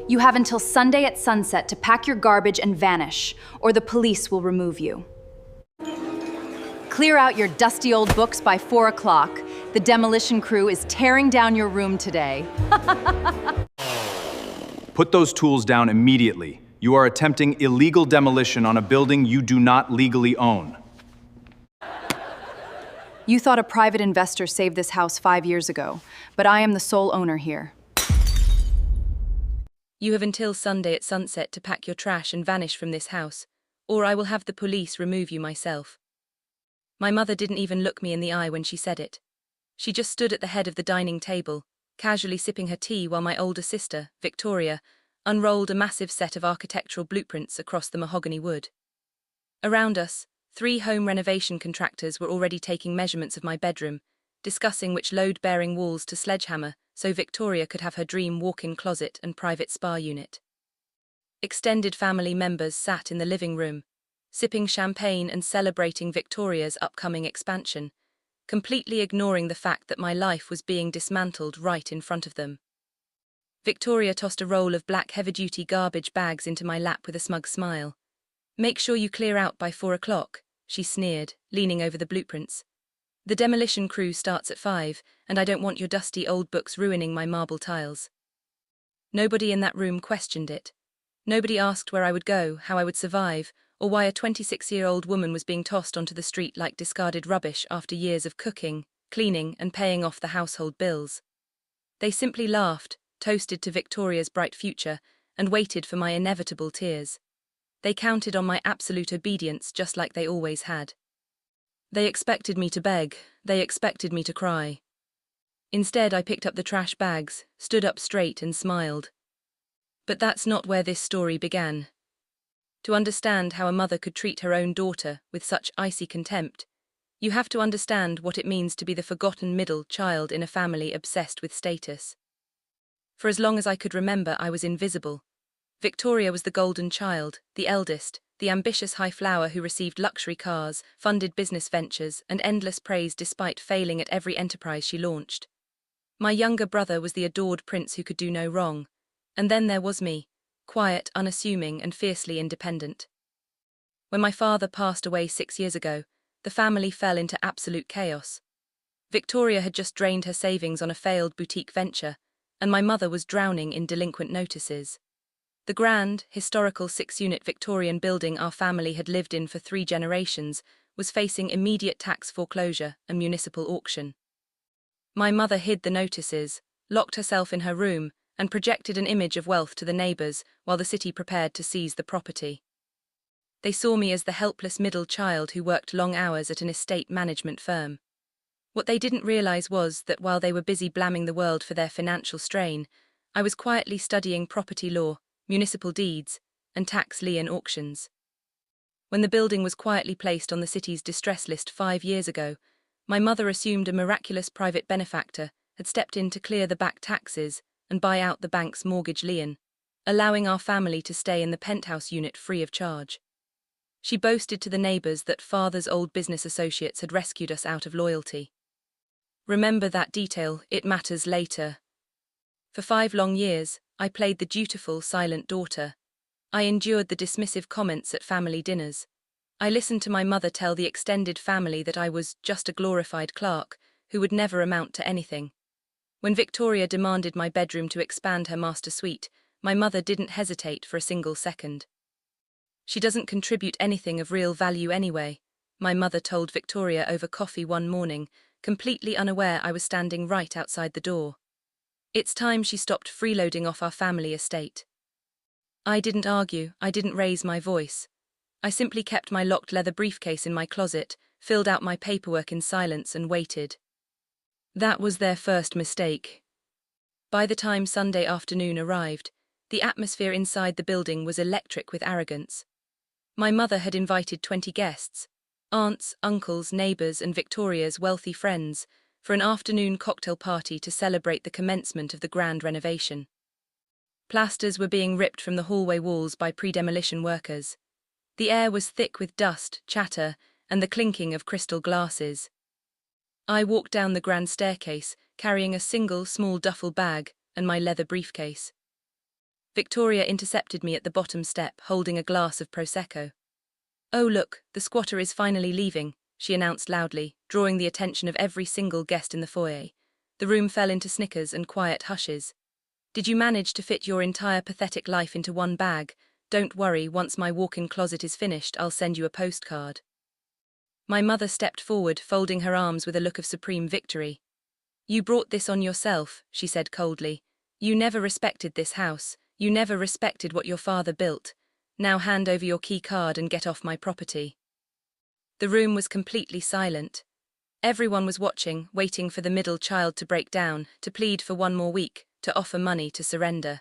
You have until Sunday at sunset to pack your garbage and vanish, or the police will remove you. Clear out your dusty old books by 4 o'clock. The demolition crew is tearing down your room today. Put those tools down immediately. You are attempting illegal demolition on a building you do not legally own. You thought a private investor saved this house 5 years ago, but I am the sole owner here. You have until Sunday at sunset to pack your trash and vanish from this house, or I will have the police remove you myself. My mother didn't even look me in the eye when she said it. She just stood at the head of the dining table, casually sipping her tea while my older sister, Victoria, unrolled a massive set of architectural blueprints across the mahogany wood. Around us, 3 home renovation contractors were already taking measurements of my bedroom, discussing which load-bearing walls to sledgehammer so Victoria could have her dream walk-in closet and private spa unit. Extended family members sat in the living room, sipping champagne and celebrating Victoria's upcoming expansion, completely ignoring the fact that my life was being dismantled right in front of them. Victoria tossed a roll of black heavy-duty garbage bags into my lap with a smug smile. "Make sure you clear out by 4 o'clock, she sneered, leaning over the blueprints. "The demolition crew starts at 5, and I don't want your dusty old books ruining my marble tiles." Nobody in that room questioned it. Nobody asked where I would go, how I would survive, or why a 26-year-old woman was being tossed onto the street like discarded rubbish after years of cooking, cleaning, and paying off the household bills. They simply laughed, toasted to Victoria's bright future, and waited for my inevitable tears. They counted on my absolute obedience just like they always had. They expected me to beg, they expected me to cry. Instead, I picked up the trash bags, stood up straight and smiled. But that's not where this story began. To understand how a mother could treat her own daughter with such icy contempt, you have to understand what it means to be the forgotten middle child in a family obsessed with status. For as long as I could remember, I was invisible. Victoria was the golden child, the eldest, the ambitious high flower who received luxury cars, funded business ventures, and endless praise despite failing at every enterprise she launched. My younger brother was the adored prince who could do no wrong. And then there was me, quiet, unassuming, and fiercely independent. When my father passed away 6 years ago, the family fell into absolute chaos. Victoria had just drained her savings on a failed boutique venture, and my mother was drowning in delinquent notices. The grand, historical 6-unit Victorian building our family had lived in for 3 generations was facing immediate tax foreclosure and municipal auction. My mother hid the notices, locked herself in her room, and projected an image of wealth to the neighbors while the city prepared to seize the property. They saw me as the helpless middle child who worked long hours at an estate management firm. What they didn't realize was that while they were busy blaming the world for their financial strain, I was quietly studying property law, municipal deeds, and tax lien auctions. When the building was quietly placed on the city's distress list 5 years ago, my mother assumed a miraculous private benefactor had stepped in to clear the back taxes and buy out the bank's mortgage lien, allowing our family to stay in the penthouse unit free of charge. She boasted to the neighbors that father's old business associates had rescued us out of loyalty. Remember that detail, it matters later. For 5 long years, I played the dutiful, silent daughter. I endured the dismissive comments at family dinners. I listened to my mother tell the extended family that I was just a glorified clerk who would never amount to anything. When Victoria demanded my bedroom to expand her master suite, my mother didn't hesitate for a single second. "She doesn't contribute anything of real value anyway," my mother told Victoria over coffee one morning, completely unaware I was standing right outside the door. It's time she stopped freeloading off our family estate. I didn't argue, I didn't raise my voice. I simply kept my locked leather briefcase in my closet, filled out my paperwork in silence and waited. That was their first mistake. By the time Sunday afternoon arrived, the atmosphere inside the building was electric with arrogance. My mother had invited 20 guests, aunts, uncles, neighbors, and Victoria's wealthy friends, for an afternoon cocktail party to celebrate the commencement of the grand renovation. Plasters were being ripped from the hallway walls by pre-demolition workers. The air was thick with dust, chatter, and the clinking of crystal glasses. I walked down the grand staircase, carrying a single small duffel bag and my leather briefcase. Victoria intercepted me at the bottom step, holding a glass of Prosecco. "Oh look, the squatter is finally leaving," she announced loudly, drawing the attention of every single guest in the foyer. The room fell into snickers and quiet hushes. "Did you manage to fit your entire pathetic life into one bag? Don't worry, once my walk-in closet is finished, I'll send you a postcard." My mother stepped forward, folding her arms with a look of supreme victory. "You brought this on yourself," she said coldly. "You never respected this house. You never respected what your father built. Now hand over your key card and get off my property." The room was completely silent. Everyone was watching, waiting for the middle child to break down, to plead for one more week, to offer money to surrender.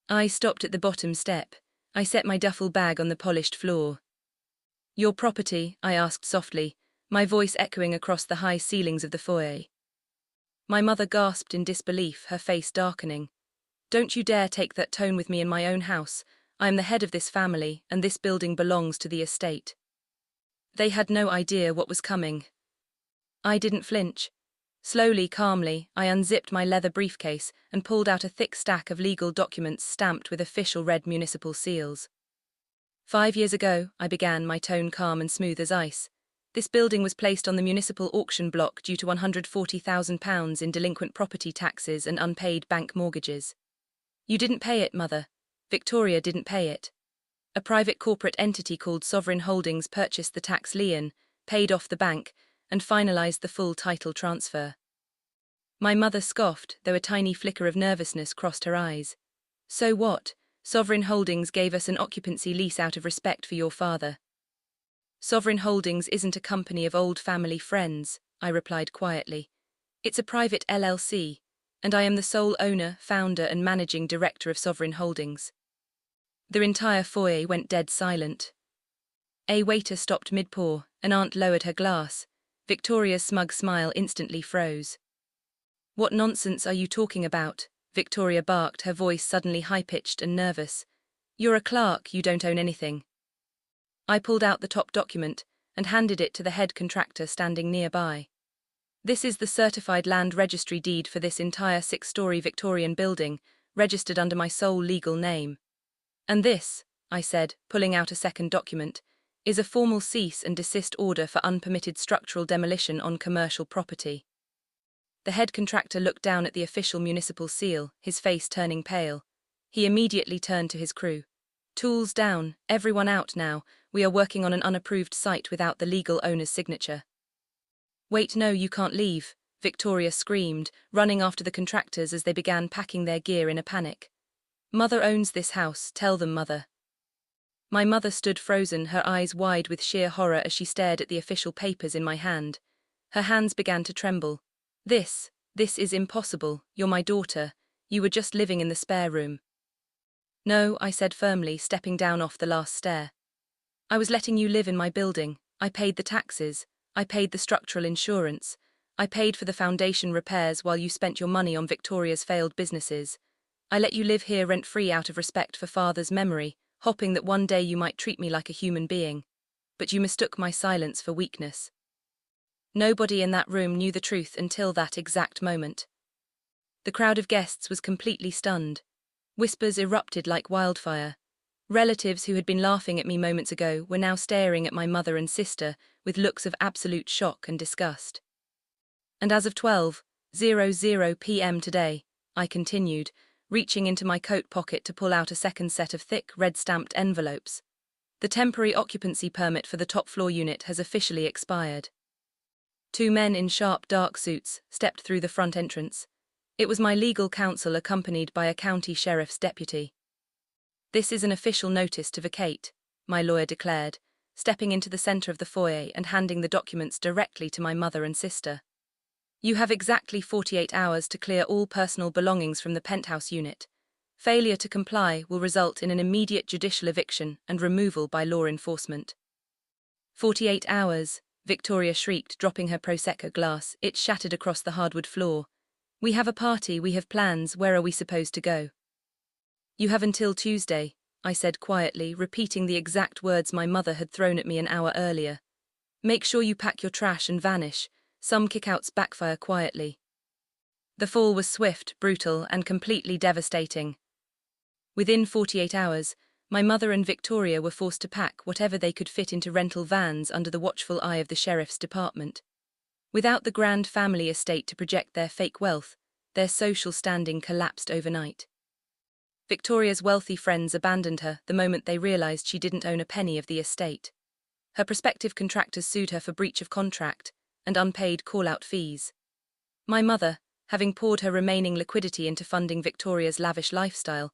I stopped at the bottom step. I set my duffel bag on the polished floor. "Your property?" I asked softly, my voice echoing across the high ceilings of the foyer. My mother gasped in disbelief, her face darkening. "Don't you dare take that tone with me in my own house. I am the head of this family, and this building belongs to the estate." They had no idea what was coming. I didn't flinch. Slowly, calmly, I unzipped my leather briefcase and pulled out a thick stack of legal documents stamped with official red municipal seals. "5 years ago," I began, my tone calm and smooth as ice, "this building was placed on the municipal auction block due to £140,000 in delinquent property taxes and unpaid bank mortgages. You didn't pay it, Mother. Victoria didn't pay it. A private corporate entity called Sovereign Holdings purchased the tax lien, paid off the bank, and finalized the full title transfer." My mother scoffed, though a tiny flicker of nervousness crossed her eyes. "So what? Sovereign Holdings gave us an occupancy lease out of respect for your father." "Sovereign Holdings isn't a company of old family friends," I replied quietly. "It's a private LLC, and I am the sole owner, founder, and managing director of Sovereign Holdings." The entire foyer went dead silent. A waiter stopped mid-pour, an aunt lowered her glass. Victoria's smug smile instantly froze. "What nonsense are you talking about?" Victoria barked, her voice suddenly high-pitched and nervous. "You're a clerk, you don't own anything." I pulled out the top document and handed it to the head contractor standing nearby. "This is the certified land registry deed for this entire 6-story Victorian building, registered under my sole legal name. And this," I said, pulling out a second document, "is a formal cease and desist order for unpermitted structural demolition on commercial property." The head contractor looked down at the official municipal seal, his face turning pale. He immediately turned to his crew. "Tools down, everyone out now. We are working on an unapproved site without the legal owner's signature." "Wait, no, you can't leave," Victoria screamed, running after the contractors as they began packing their gear in a panic. "Mother owns this house, tell them, Mother." My mother stood frozen, her eyes wide with sheer horror as she stared at the official papers in my hand. Her hands began to tremble. This is impossible. You're my daughter. You were just living in the spare room." "No," I said firmly, stepping down off the last stair. "I was letting you live in my building. I paid the taxes. I paid the structural insurance. I paid for the foundation repairs while you spent your money on Victoria's failed businesses. I let you live here rent-free out of respect for Father's memory, hoping that one day you might treat me like a human being. But you mistook my silence for weakness." Nobody in that room knew the truth until that exact moment. The crowd of guests was completely stunned. Whispers erupted like wildfire. Relatives who had been laughing at me moments ago were now staring at my mother and sister with looks of absolute shock and disgust. "And as of 12:00 p.m. today," I continued, reaching into my coat pocket to pull out a second set of thick, red-stamped envelopes, "the temporary occupancy permit for the top-floor unit has officially expired." 2 men in sharp, dark suits stepped through the front entrance. It was my legal counsel accompanied by a county sheriff's deputy. "This is an official notice to vacate," my lawyer declared, stepping into the center of the foyer and handing the documents directly to my mother and sister. "You have exactly 48 hours to clear all personal belongings from the penthouse unit. Failure to comply will result in an immediate judicial eviction and removal by law enforcement." 48 hours, Victoria shrieked, dropping her Prosecco glass. It shattered across the hardwood floor. "We have a party, we have plans, where are we supposed to go?" "You have until Tuesday," I said quietly, repeating the exact words my mother had thrown at me an hour earlier. "Make sure you pack your trash and vanish. Some kickouts backfire quietly." The fall was swift, brutal, and completely devastating. Within 48 hours, my mother and Victoria were forced to pack whatever they could fit into rental vans under the watchful eye of the sheriff's department. Without the grand family estate to project their fake wealth, their social standing collapsed overnight. Victoria's wealthy friends abandoned her the moment they realized she didn't own a penny of the estate. Her prospective contractors sued her for breach of contract and unpaid call-out fees. My mother, having poured her remaining liquidity into funding Victoria's lavish lifestyle,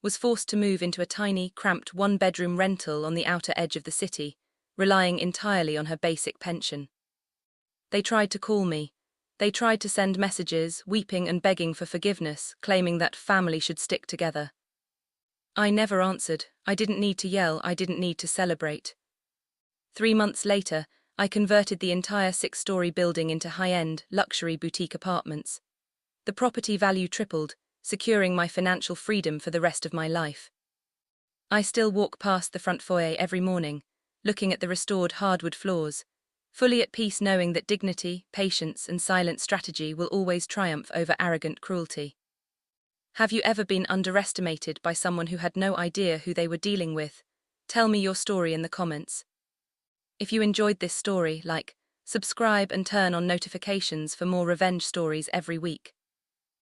was forced to move into a tiny, cramped one-bedroom rental on the outer edge of the city, relying entirely on her basic pension. They tried to call me. They tried to send messages, weeping and begging for forgiveness, claiming that family should stick together. I never answered. I didn't need to yell, I didn't need to celebrate. 3 months later, I converted the entire 6-story building into high-end, luxury boutique apartments. The property value tripled, securing my financial freedom for the rest of my life. I still walk past the front foyer every morning, looking at the restored hardwood floors, fully at peace knowing that dignity, patience, and silent strategy will always triumph over arrogant cruelty. Have you ever been underestimated by someone who had no idea who they were dealing with? Tell me your story in the comments. If you enjoyed this story, like, subscribe and turn on notifications for more revenge stories every week.